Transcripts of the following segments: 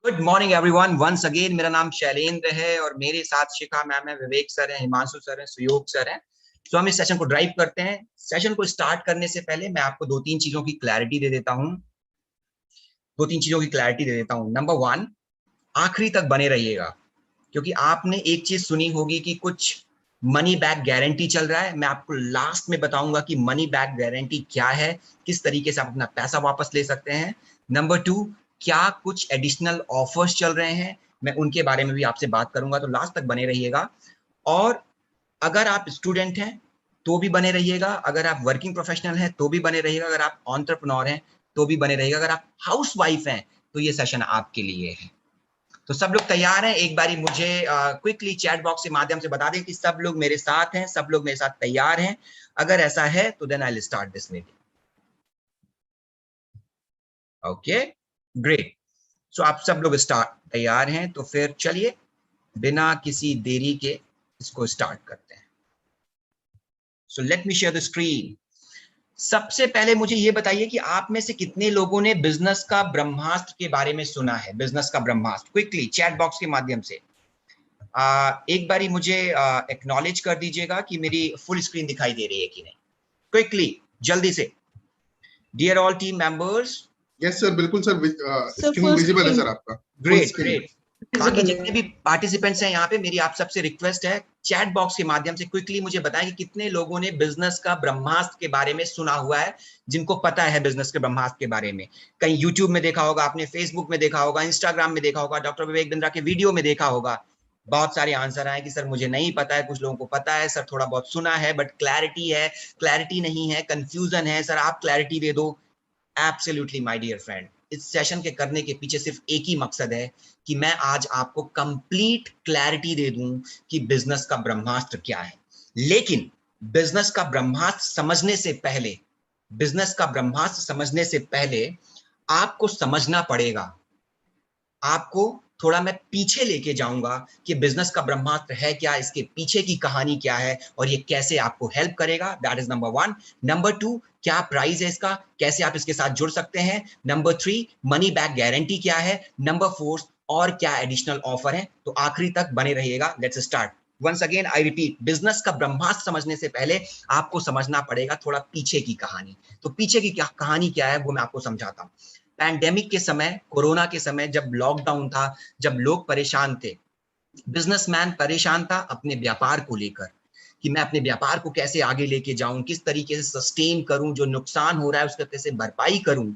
Good morning everyone, once again मेरा नाम शैलेंद्र है और मेरे साथ शिखा मैम है, विवेक सर हैं, हिमांशु सर हैं, सुयोग सर हैं। तो हम इस सेशन को ड्राइव करते हैं। सेशन को स्टार्ट करने से पहले मैं आपको दो तीन चीजों की क्लैरिटी दे देता हूं। नंबर वन, आखिरी तक बने रहिएगा, क्योंकि आपने एक चीज सुनी होगी कि कुछ मनी बैक गारंटी चल रहा है। मैं आपको लास्ट में बताऊंगा कि मनी बैक गारंटी क्या है, किस तरीके से आप अपना पैसा वापस ले सकते हैं। नंबर टू, क्या कुछ एडिशनल ऑफर्स चल रहे हैं, मैं उनके बारे में भी आपसे बात करूंगा, तो लास्ट तक बने रहिएगा। और अगर आप स्टूडेंट हैं तो भी बने रहिएगा, अगर आप वर्किंग प्रोफेशनल हैं तो भी बने रहिएगा, अगर आप एंटरप्रेन्योर हैं तो भी बने रहिएगा, अगर आप हाउस वाइफ हैं तो ये सेशन आपके लिए है। तो सब लोग तैयार हैं? एक बारी मुझे क्विकली चैट बॉक्स के माध्यम से बता दें कि सब लोग मेरे साथ हैं, सब लोग मेरे साथ तैयार हैं। अगर ऐसा है तो then I will start this meeting. Okay, great. So आप सब लोग स्टार्ट तैयार हैं, तो फिर चलिए बिना किसी देरी के इसको स्टार्ट करते हैं। So let me share the screen. सबसे पहले मुझे ये बताइए कि आप में से कितने लोगों ने बिजनेस का ब्रह्मास्त्र के बारे में सुना है? बिजनेस का ब्रह्मास्त्र क्विकली चैट बॉक्स के माध्यम से एक बारी मुझे एक्नॉलेज कर दीजिएगा कि मेरी फुल स्क्रीन दिखाई दे रही है कि नहीं। क्विकली, जल्दी से। Dear all team members. Yes sir, बिल्कुल सर, स्क्रीन विजिबल है सर आपका। Great great. बाकी जितने भी पार्टिसिपेंट्स हैं यहाँ पे, मेरी आप सबसे रिक्वेस्ट है, चैट बॉक्स के माध्यम से क्विकली मुझे बताएं कि कितने लोगों ने बिजनेस का ब्रह्मास्त्र के बारे में सुना हुआ है, जिनको पता है बिजनेस के ब्रह्मास्त्र के बारे में। कहीं यूट्यूब में देखा होगा आपने, फेसबुक में देखा होगा, इंस्टाग्राम में देखा होगा, डॉक्टर विवेक बिंद्रा के वीडियो में देखा होगा। बहुत सारे आंसर आए कि सर मुझे नहीं पता है, कुछ लोगों को पता है सर, थोड़ा बहुत सुना है बट क्लैरिटी नहीं है, कंफ्यूजन है सर, आप क्लैरिटी दे दो। एब्सोल्युटली माय डियर फ्रेंड, इस सेशन के करने के पीछे सिर्फ एक ही मकसद है कि मैं आज आपको कंप्लीट क्लैरिटी दे दूं कि बिजनेस का ब्रह्मास्त्र क्या है। लेकिन बिजनेस का ब्रह्मास्त्र समझने से पहले आपको समझना पड़ेगा, आपको थोड़ा मैं पीछे लेके जाऊंगा कि बिजनेस का ब्रह्मास्त्र है क्या, इसके पीछे की कहानी क्या है और ये कैसे आपको हेल्प करेगा। That is number one. Number two, क्या प्राइस है इसका, कैसे आप इसके साथ जुड़ सकते हैं। Number three, money back guarantee क्या है। नंबर फोर, और क्या एडिशनल ऑफर है। तो आखिरी तक बने रहिएगा। Let's start. Once again I repeat, business का ब्रह्मास्त्र समझने से पहले आपको समझना पड़ेगा थोड़ा पीछे की कहानी। तो पीछे की क्या कहानी क्या है वो मैं आपको समझाता हूँ। पैंडेमिक के समय, कोरोना के समय, जब लॉकडाउन था, जब लोग परेशान थे, बिजनेसमैन परेशान था अपने व्यापार को लेकर कि मैं अपने व्यापार को कैसे आगे लेके जाऊं, किस तरीके से सस्टेन करूं, जो नुकसान हो रहा है उसका कैसे भरपाई करूं।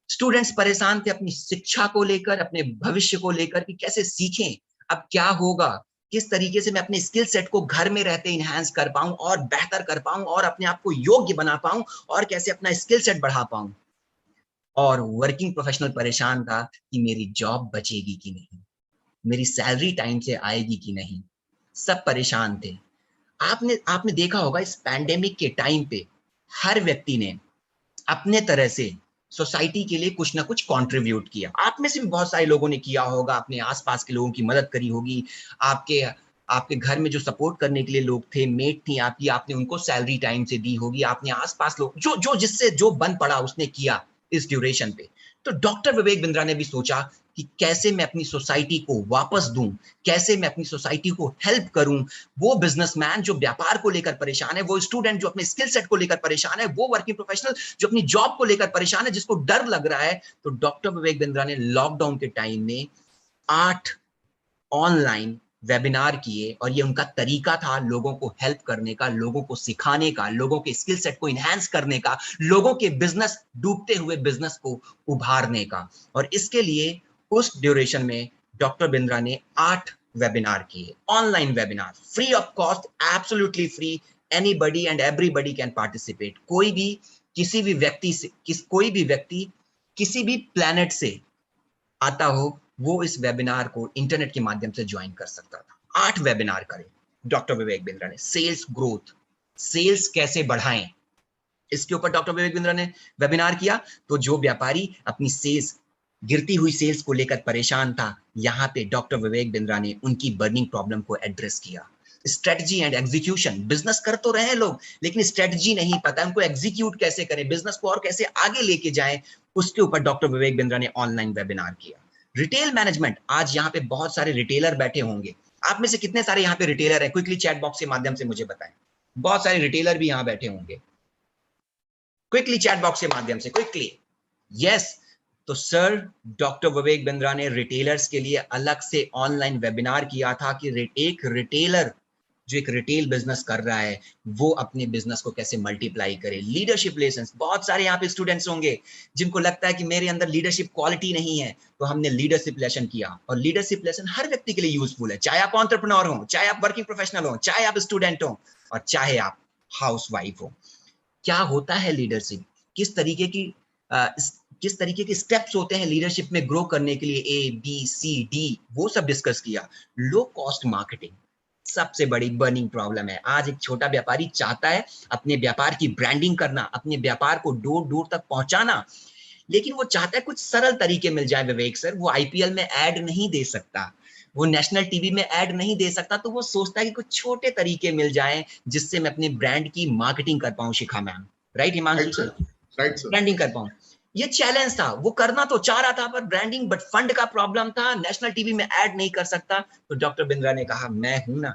स्टूडेंट्स परेशान थे अपनी शिक्षा को लेकर, अपने भविष्य को लेकर कि कैसे सीखें, अब क्या होगा, किस तरीके से मैं अपने स्किल सेट को घर में रहते इनहैंस कर पाऊं और बेहतर कर पाऊं और अपने आप को योग्य बना पाऊं और कैसे अपना स्किल सेट बढ़ा पाऊं। और वर्किंग प्रोफेशनल परेशान था कि मेरी जॉब बचेगी कि नहीं, मेरी सैलरी टाइम से आएगी कि नहीं। सब परेशान थे। आपने आपने देखा होगा इस पैंडेमिक के टाइम पे हर व्यक्ति ने अपने तरह से सोसाइटी के लिए कुछ ना कुछ कंट्रीब्यूट किया। आप में से भी बहुत सारे लोगों ने किया होगा, अपने आसपास के लोगों की मदद करी होगी, आपके आपके घर में जो सपोर्ट करने के लिए लोग थे, मेट थी आपकी, आपने उनको सैलरी टाइम से दी होगी, आपने आसपास लोग जो जो जिससे जो बन पड़ा उसने किया इस ड्यूरेशन पे। तो डॉक्टर विवेक बिंद्रा ने भी सोचा कि कैसे मैं अपनी सोसाइटी को वापस दूं, कैसे मैं अपनी सोसाइटी को हेल्प करूं। वो बिजनेसमैन जो व्यापार को लेकर परेशान है, वो स्टूडेंट जो अपने स्किल सेट को लेकर परेशान है, वो वर्किंग प्रोफेशनल जो अपनी जॉब को लेकर परेशान है, जिसको डर लग रहा है। तो डॉक्टर विवेक बिंद्रा ने लॉकडाउन के टाइम में 8 ऑनलाइन वेबिनार किए और ये उनका तरीका था लोगों को हेल्प करने का, लोगों को सिखाने का, लोगों के स्किल सेट को इनहैंस करने का, लोगों के बिजनेस, डूबते हुए बिजनेस को उभारने का। और इसके लिए उस ड्यूरेशन में डॉक्टर बिंद्रा ने 8 वेबिनार किए, online webinar, free of cost, absolutely free. Anybody and everybody can participate. कोई भी किसी भी व्यक्ति से कोई भी व्यक्ति किसी भी प्लेनेट से आता हो, वो इस वेबिनार को इंटरनेट के माध्यम से ज्वाइन कर सकता था। 8 वेबिनार करे डॉक्टर विवेक बिंद्रा ने। सेल्स ग्रोथ, सेल्स कैसे बढ़ाएं, इसके ऊपर डॉक्टर विवेक बिंद्रा ने वेबिनार किया। तो जो व्यापारी अपनी सेल्स, गिरती हुई सेल्स को लेकर परेशान था, यहाँ पे डॉक्टर विवेक बिंद्रा ने उनकी बर्निंग प्रॉब्लम को एड्रेस किया। स्ट्रेटजी एंड एग्जीक्यूशन, बिजनेस कर तो रहे लोग लेकिन स्ट्रेटजी नहीं पता, उनको एग्जीक्यूट कैसे करें, बिजनेस को और कैसे आगे लेके जाएं, उसके ऊपर डॉक्टर विवेक बिंद्रा ने ऑनलाइन वेबिनार किया। रिटेल मैनेजमेंट, आज यहाँ पे बहुत सारे रिटेलर बैठे होंगे, आप में से कितने सारे यहाँ पे रिटेलर हैं? क्विकली चैट बॉक्स के माध्यम से मुझे बताएं। बहुत सारे रिटेलर भी यहाँ बैठे होंगे, क्विकली चैट बॉक्स के माध्यम से, क्विकली। यस, तो सर डॉक्टर विवेक बिंद्रा ने रिटेलर्स के लिए अलग से ऑनलाइन वेबिनार किया था कि एक रिटेलर जो एक रिटेल बिजनेस कर रहा है वो अपने बिजनेस को कैसे मल्टीप्लाई करे। लीडरशिप लेसन्स, बहुत सारे यहाँ पे स्टूडेंट्स होंगे जिनको लगता है कि मेरे अंदर लीडरशिप क्वालिटी नहीं है, तो हमने लीडरशिप लेसन किया। और लीडरशिप लेसन हर व्यक्ति के लिए यूजफुल है, चाहे आप एंटरप्रेन्योर हो, चाहे आप वर्किंग प्रोफेशनल हो, चाहे आप स्टूडेंट हो, और चाहे आप हाउस वाइफ हो। क्या होता है लीडरशिप, किस तरीके की किस तरीके के स्टेप्स होते हैं लीडरशिप में ग्रो करने के लिए, ABCD, वो सब डिस्कस किया। लो कॉस्ट मार्केटिंग सबसे बड़ी बर्निंग प्रॉब्लम है। आज एक छोटा व्यापारी चाहता है अपने व्यापार की ब्रांडिंग करना, अपने व्यापार को दूर दूर तक पहुंचाना, लेकिन वो चाहता है कुछ सरल तरीके मिल जाए। विवेक सर, वो IPL में ऐड नहीं दे सकता, वो नेशनल टीवी में ऐड नहीं दे सकता, तो वो सोचता है कि कुछ छोटे तरीके मिल जाएं जिससे मैं अपने ब्रांड की मार्केटिंग कर पाऊं। Shikha ma'am, right Himanshu sir, right sir, branding कर पाऊं। ये चैलेंज था, वो करना तो चाह रहा था पर ब्रांडिंग, बट फंड का प्रॉब्लम था, नेशनल टीवी में ऐड नहीं कर सकता। तो डॉक्टर बिंद्रा ने कहा मैं हूं ना,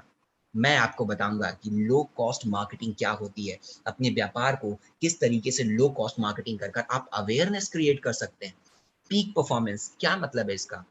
मैं आपको बताऊंगा कि लो कॉस्ट मार्केटिंग क्या होती है, अपने व्यापार को किस तरीके से लो कॉस्ट मार्केटिंग कर आप अवेयरनेस क्रिएट कर सकते हैं। पीक परफॉर्मेंस क्या मतलब है इसका?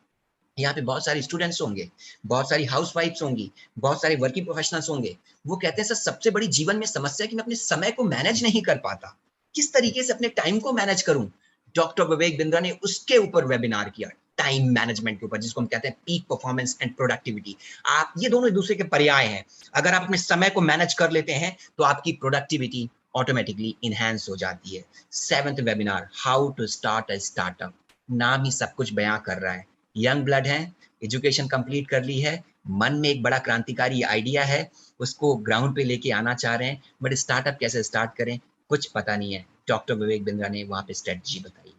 यहाँ पे बहुत सारे स्टूडेंट्स होंगे, बहुत सारी हाउस वाइफ्स होंगी, बहुत सारे वर्किंग प्रोफेशनल्स होंगे, वो कहते हैं सर सबसे बड़ी जीवन में समस्या है कि मैं अपने समय को मैनेज नहीं कर पाता, किस तरीके से अपने टाइम को मैनेज करूं। डॉक्टर विवेक बिंद्रा ने उसके ऊपर वेबिनार किया, टाइम मैनेजमेंट के ऊपर, जिसको हम कहते हैं पीक परफॉर्मेंस एंड प्रोडक्टिविटी। आप ये दोनों एक दूसरे के पर्याय हैं। अगर आप अपने समय को मैनेज कर लेते हैं तो आपकी प्रोडक्टिविटी ऑटोमेटिकली इनहैंस हो जाती है। 7th webinar, how to start a startup, नाम ही सब कुछ बयां कर रहा है। यंग ब्लड है, एजुकेशन कंप्लीट कर ली है, मन में एक बड़ा क्रांतिकारी आइडिया है, उसको ग्राउंड पे लेके आना चाह रहे हैं, बट स्टार्टअप कैसे स्टार्ट करें कुछ पता नहीं है। डॉक्टर विवेक बिंद्रा ने वहां पे स्ट्रेटजी बताई।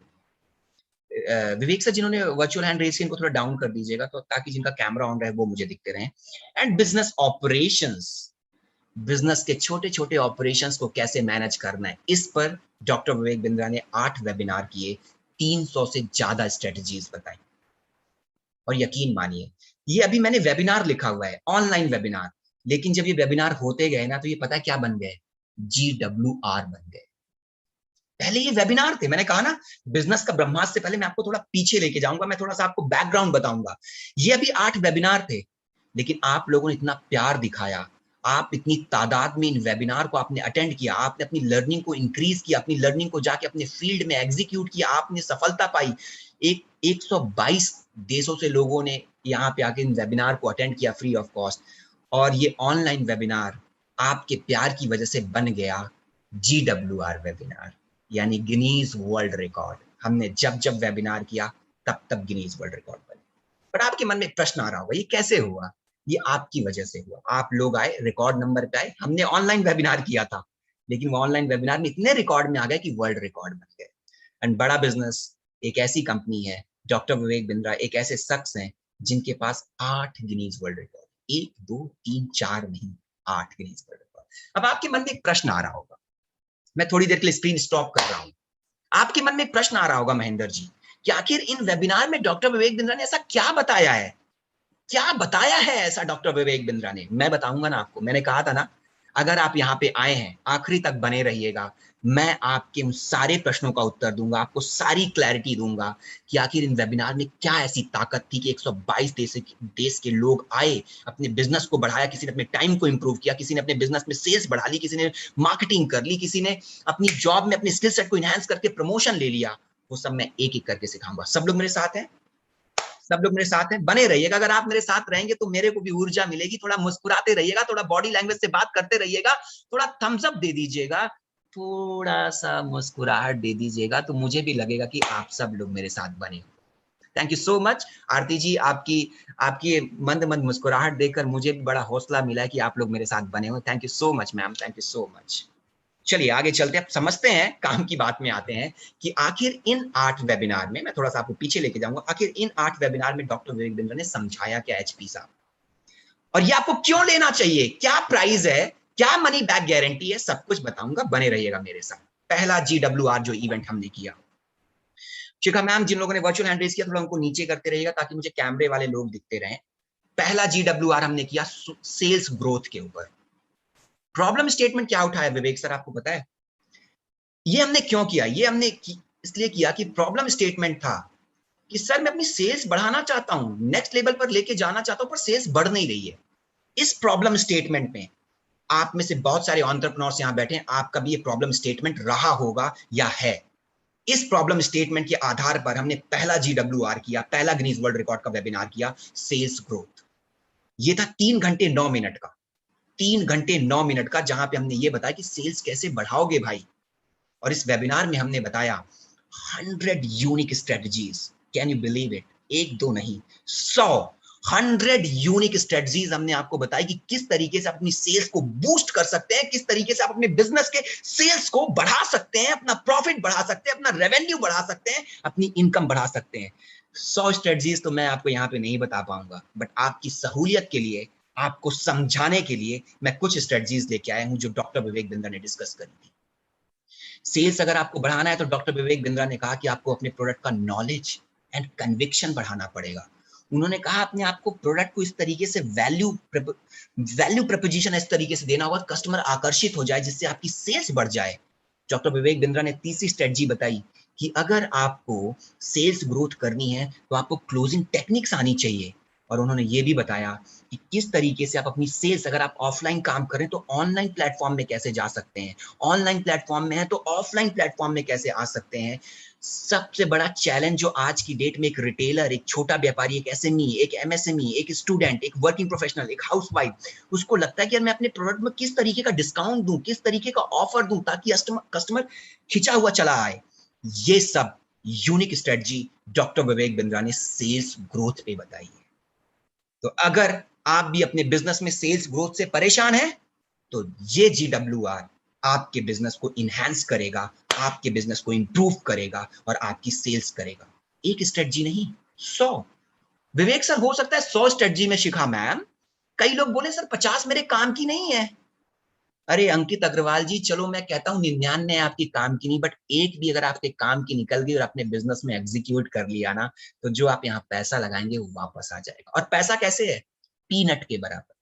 विवेक सर, जिन्होंने वर्चुअल हैंड रेस इनको थोड़ा डाउन कर दीजिएगा तो ताकि जिनका कैमरा ऑन रहे वो मुझे दिखते रहें। एंड बिजनेस ऑपरेशंस, बिजनेस के छोटे छोटे ऑपरेशंस को कैसे मैनेज करना है, इस पर डॉक्टर विवेक बिंद्रा ने 8 वेबिनार किए, 300 से ज्यादा स्ट्रेटजीज बताई। और यकीन मानिए, ये अभी मैंने वेबिनार लिखा हुआ है, ऑनलाइन वेबिनार, लेकिन जब ये वेबिनार होते गए ना तो ये पता है क्या बन गए? GWR बन गए। पहले ये वेबिनार थे, मैंने कहा ना बिजनेस का ब्रह्मास्त्र से पहले मैं आपको थोड़ा पीछे लेके जाऊंगा, मैं थोड़ा सा आपको बैकग्राउंड बताऊंगा। ये अभी 8 वेबिनार थे, लेकिन आप लोगों ने इतना प्यार दिखाया, आप इतनी तादाद में इन वेबिनार को आपने अटेंड किया, आपने अपनी लर्निंग को इंक्रीज किया, अपनी लर्निंग को जाके अपने फील्ड में एग्जीक्यूट किया, आपने सफलता पाई। 122 देशों से लोगों ने यहाँ पे आके इन वेबिनार को अटेंड किया फ्री ऑफ कॉस्ट। और ये ऑनलाइन वेबिनार आपके प्यार की वजह से बन गया GWR वेबिनार, यानी गिनीज वर्ल्ड रिकॉर्ड। हमने जब जब वेबिनार किया तब तब गिनीज वर्ल्ड रिकॉर्ड बने। पर आपके मन में एक प्रश्न आ रहा होगा, ये कैसे हुआ? ये आपकी वजह से हुआ। आप लोग आए, रिकॉर्ड नंबर पे आए, हमने ऑनलाइन वेबिनार किया था, लेकिन वो ऑनलाइन वेबिनार में इतने रिकॉर्ड में आ गए कि वर्ल्ड रिकॉर्ड बन गए। एंड बड़ा बिजनेस एक ऐसी कंपनी है, डॉक्टर विवेक बिंद्रा एक ऐसे शख्स हैं जिनके पास 8 गिनीज वर्ल्ड रिकॉर्ड, 1 2 3 4 नहीं, 8 गिनीज वर्ल्ड रिकॉर्ड। अब आपके मन में एक प्रश्न आ रहा होगा, मैं थोड़ी देर के लिए स्क्रीन स्टॉप कर रहा हूं। आपके मन में एक प्रश्न आ रहा होगा महेंद्र जी, कि आखिर इन वेबिनार में डॉक्टर विवेक बिंद्रा ने ऐसा क्या बताया है, क्या बताया है ऐसा डॉक्टर विवेक बिंद्रा ने? मैं बताऊंगा ना आपको। मैंने कहा था ना, अगर आप यहाँ पे आए हैं आखिरी तक बने रहिएगा, मैं आपके उन सारे प्रश्नों का उत्तर दूंगा, आपको सारी क्लैरिटी दूंगा कि आखिर इन वेबिनार में क्या ऐसी ताकत थी कि 122 देश के लोग आए, अपने बिजनेस को बढ़ाया, किसी ने अपने टाइम को इंप्रूव किया, किसी ने अपने बिजनेस में सेल्स बढ़ा ली, किसी ने मार्केटिंग कर ली, किसी ने अपनी जॉब में अपने स्किल सेट को इनहेंस करके प्रमोशन ले लिया। वो सब मैं एक एक करके सिखाऊंगा। सब लोग मेरे साथ हैं? सब लोग मेरे साथ हैं? बने रहिएगा। अगर आप मेरे साथ रहेंगे तो मेरे को भी ऊर्जा मिलेगी। थोड़ा मुस्कुराते रहिएगा, थोड़ा बॉडी लैंग्वेज से बात करते रहिएगा, थोड़ा थम्स अप दे दीजिएगा, थोड़ा सा मुस्कुराहट दे दीजिएगा, तो मुझे भी लगेगा कि आप सब लोग मेरे साथ बने हो। थैंक यू सो मच आरती जी, आपकी आपकी मंद मंद मुस्कुराहट देखकर मुझे भी बड़ा हौसला मिला है कि आप लोग मेरे साथ बने हो। Thank you so much ma'am, thank you so much. चलिए आगे चलते हैं, समझते हैं, काम की बात में आते हैं कि आखिर इन 8 वेबिनार में, मैं थोड़ा सा आपको पीछे लेके जाऊंगा, आखिर इन 8 वेबिनार में डॉक्टर विवेक बिंद्रा ने समझाया क्या HP साहब, और ये आपको क्यों लेना चाहिए, क्या प्राइस है, क्या मनी बैक गारंटी है, सब कुछ बताऊंगा, बने रहिएगा मेरे साथ। पहला GWR जो इवेंट हमने किया, शिखा मैम, जिन लोगों ने वर्चुअल हैंड रेज किया थोड़ा उनको नीचे करते रहिएगा ताकि मुझे कैमरे वाले लोग दिखते रहें। पहला GWR हमने किया सेल्स ग्रोथ के ऊपर। प्रॉब्लम स्टेटमेंट क्या उठाया विवेक सर, आपको पता है? ये हमने क्यों किया? ये हमने इसलिए किया कि प्रॉब्लम स्टेटमेंट था कि सर मैं अपनी सेल्स बढ़ाना चाहता हूं, नेक्स्ट लेवल पर लेके जाना चाहता हूं, पर सेल्स बढ़ नहीं रही है। इस प्रॉब्लम स्टेटमेंट में आप में से बहुत सारे एंटरप्रेन्योर्स यहां बैठे हैं, आपका भी ये प्रॉब्लम स्टेटमेंट रहा होगा या है। इस प्रॉब्लम स्टेटमेंट के आधार पर हमने पहला GWR किया, पहला गिनीज वर्ल्ड रिकॉर्ड का वेबिनार किया, सेल्स ग्रोथ। ये था 3 घंटे 9 मिनट का, 3 घंटे 9 मिनट का, जहां पे हमने ये बताया कि सेल्स कैसे बढ़ाओगे भाई। और इस वेबिनार में हमने बताया 100 unique strategies. Can you believe it? एक दो नहीं, 100 यूनिक स्ट्रेटजीज हमने आपको बताई कि किस तरीके से अपनी सेल्स को बूस्ट कर सकते हैं, किस तरीके से आप अपने बिजनेस के सेल्स को बढ़ा सकते हैं, अपना प्रॉफिट बढ़ा सकते हैं, अपना रेवेन्यू बढ़ा सकते हैं, अपनी इनकम बढ़ा सकते हैं। 100 स्ट्रेटजीज तो मैं आपको यहाँ पे नहीं बता पाऊंगा, बट आपकी सहूलियत के लिए, आपको समझाने के लिए मैं कुछ स्ट्रेटजीज लेके आया हूं जो डॉक्टर विवेक बिंद्रा ने डिस्कस करी थी। सेल्स अगर आपको बढ़ाना है तो डॉक्टर विवेक बिंद्रा ने कहा कि आपको अपने प्रोडक्ट का नॉलेज एंड कन्विक्शन बढ़ाना पड़ेगा। उन्होंने कहा अपने आपको प्रोडक्ट को इस तरीके से वैल्यू प्रपोजिशन इस तरीके से देना होगा कस्टमर आकर्षित हो जाए, जिससे आपकी सेल्स बढ़ जाए। डॉक्टर विवेक बिंद्रा ने तीसरी स्ट्रेटजी बताई कि अगर आपको सेल्स ग्रोथ करनी है तो आपको क्लोजिंग टेक्निक्स आनी चाहिए। और उन्होंने ये भी बताया कि किस तरीके से आप अपनी सेल्स, अगर आप ऑफलाइन काम करें तो ऑनलाइन प्लेटफॉर्म में कैसे जा सकते हैं, ऑनलाइन प्लेटफॉर्म में है तो ऑफलाइन प्लेटफॉर्म में कैसे आ सकते हैं। सबसे बड़ा चैलेंज जो आज की डेट में एक रिटेलर, एक छोटा व्यापारी, एक SME, एक MSME, एक स्टूडेंट, एक वर्किंग प्रोफेशनल, एक हाउसवाइफ, उसको लगता है कि यार मैं अपने प्रोडक्ट में किस तरीके का डिस्काउंट दूं, किस तरीके का ऑफर दूं ताकि कस्टमर खिंचा हुआ चला आए। ये सब unique strategy doctor Vivek Bindra ने सेल्स ग्रोथ पे बताई है। तो अगर आप भी अपने बिजनेस में सेल्स ग्रोथ से परेशान हैं तो ये GWR आपके बिजनेस को इनहैंस करेगा, आपके बिजनेस को इंप्रूव करेगा और आपकी सेल्स करेगा। एक स्ट्रेटजी नहीं, 100। विवेक सर हो सकता है 100 स्ट्रेटजी में शिखा मैम, कई लोग बोले सर 50 मेरे काम की नहीं है। अरे अंकित अग्रवाल जी, चलो मैं कहता हूं 99 आपकी काम की नहीं, बट एक भी अगर आपके काम की निकल गई और अपने बिजनेस में एग्जीक्यूट कर लिया ना, तो जो आप यहाँ पैसा लगाएंगे वो वापस आ जाएगा। और पैसा कैसे है? पीनट के बराबर।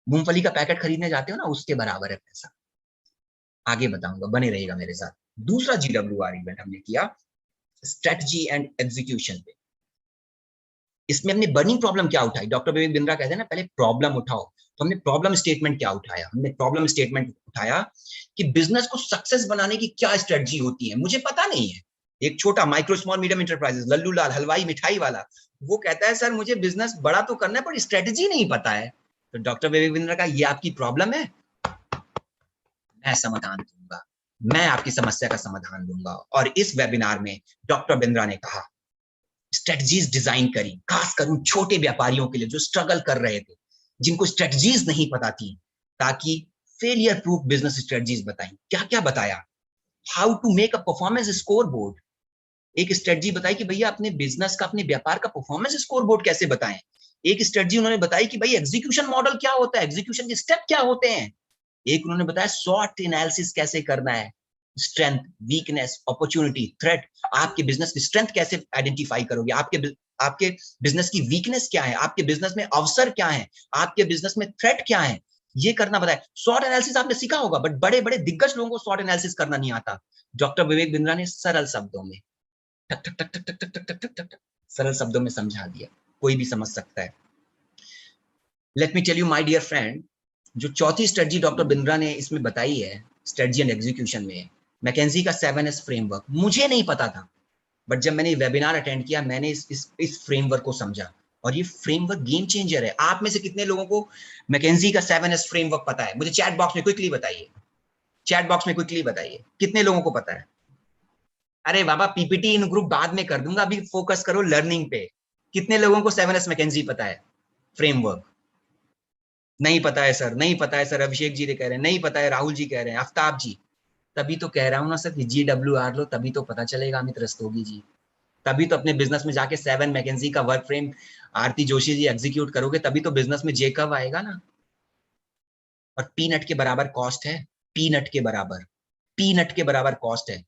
मूंगफली का पैकेट खरीदने जाते हो ना, उसके बराबर है पैसा। आगे बताऊंगा, बने रहेगा मेरे साथ। दूसरा GWR इवेंट हमने किया स्ट्रेटजी एंड एग्जीक्यूशन पे। इसमें हमने बर्निंग प्रॉब्लम क्या उठाई? डॉक्टर विवेक बिंद्रा कहते हैं ना पहले प्रॉब्लम उठाओ, तो हमने प्रॉब्लम स्टेटमेंट क्या उठाया? हमने प्रॉब्लम स्टेटमेंट उठाया कि बिजनेस को सक्सेस बनाने की क्या स्ट्रेटजी होती है, मुझे पता नहीं है। एक छोटा micro small medium enterprises, Lallu Lal Halwai मिठाई वाला, वो कहता है सर मुझे बिजनेस बड़ा तो करना है पर स्ट्रेटजी नहीं पता है। तो डॉक्टर विवेक बिंद्रा का ये आपकी प्रॉब्लम है, मैं समाधान दूंगा, मैं आपकी समस्या का समाधान दूंगा। और इस वेबिनार में डॉक्टर बिंद्रा ने कहा स्ट्रेटजीज डिजाइन करी, खासकर उन छोटे व्यापारियों के लिए जो स्ट्रगल कर रहे थे, जिनको स्ट्रेटजीज नहीं पता थी, ताकि फेलियर प्रूफ बिजनेस स्ट्रेटजीज बताई। क्या क्या बताया? How to make a performance scoreboard. एक स्ट्रेटजी बताई कि भैया अपने बिजनेस का, अपने व्यापार का परफॉर्मेंस स्कोर बोर्ड कैसे बताएं। एक स्ट्रेटजी उन्होंने बताई कि भाई एग्जीक्यूशन मॉडल क्या होता है, एग्जीक्यूशन के स्टेप क्या होते हैं। एक उन्होंने बताया SWOT एनालिसिस कैसे करना है, स्ट्रेंथ, वीकनेस, अपॉर्चुनिटी, थ्रेट। आपके बिजनेस की स्ट्रेंथ कैसे आइडेंटिफाई करोगे, आपके बिजनेस की वीकनेस क्या है, आपके बिजनेस में अवसर क्या है, आपके बिजनेस में थ्रेट क्या है, ये करना बताया। SWOT एनालिसिस आपने सीखा होगा, बट बड़े बड़े दिग्गज लोगों को SWOT एनालिसिस करना नहीं आता। डॉक्टर विवेक बिंद्रा ने सरल शब्दों में टक टक टक टक टक टक टक टक सरल शब्दों में समझा दिया, कोई भी समझ सकता है। Let me tell you my dear friend, जो चौथी स्ट्रेटजी डॉक्टर बिंद्रा ने इसमें बताई है स्ट्रेटजी एंड एग्जीक्यूशन में, मैकेंजी का 7S फ्रेमवर्क। मुझे नहीं पता था, बट जब मैंने वेबिनार अटेंड किया मैंने इस फ्रेमवर्क को समझा, और ये फ्रेमवर्क गेम चेंजर है। आप में से कितने लोगों को मैकेंजी का 7S फ्रेमवर्क पता है? मुझे चैट बॉक्स में क्विकली बताइए, चैट बॉक्स में क्विकली बताइए कितने लोगों को पता है। अरे बाबा PPT इन ग्रुप बाद में कर दूंगा, अभी फोकस करो लर्निंग पे। कितने लोगों को 7S मैकेंजी पता है फ्रेमवर्क? नहीं पता है सर, नहीं पता है सर। अभिषेक जी कह रहे हैं नहीं पता है, राहुल जी कह रहे हैं, आफ्ताब जी। तभी तो कह रहा हूं ना सर कि GWR लो, तभी तो पता चलेगा। अमित रस्तोगी जी, तभी तो अपने बिजनेस में जाके 7 मैकेंजी का वर्क फ्रेम आरती जोशी जी एग्जीक्यूट करोगे, तभी तो बिजनेस में जेकब आएगा ना। और पीनट के बराबर कॉस्ट है, पीनट के बराबर, पीनट के बराबर कॉस्ट है।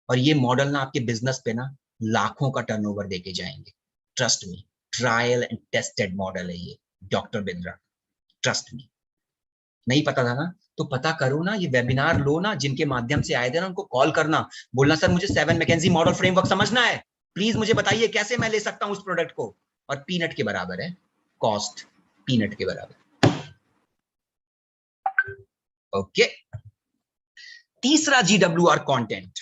और ये मॉडल ना आपके बिजनेस पे ना लाखों का टर्नओवर देके जाएंगे। Trust me, trial and tested model है ये डॉक्टर बिंद्रा, ट्रस्ट मी। नहीं पता था ना, तो पता करो ना, ये वेबिनार लो ना, जिनके माध्यम से आए थे ना उनको कॉल करना, बोलना सर मुझे 7 मैकेंजी मॉडल फ्रेमवर्क समझना है, प्लीज मुझे बताइए कैसे मैं ले सकता हूं उस प्रोडक्ट को। और पीनट के बराबर है कॉस्ट, पीनट के बराबर। ओके। तीसरा GWR कंटेंट,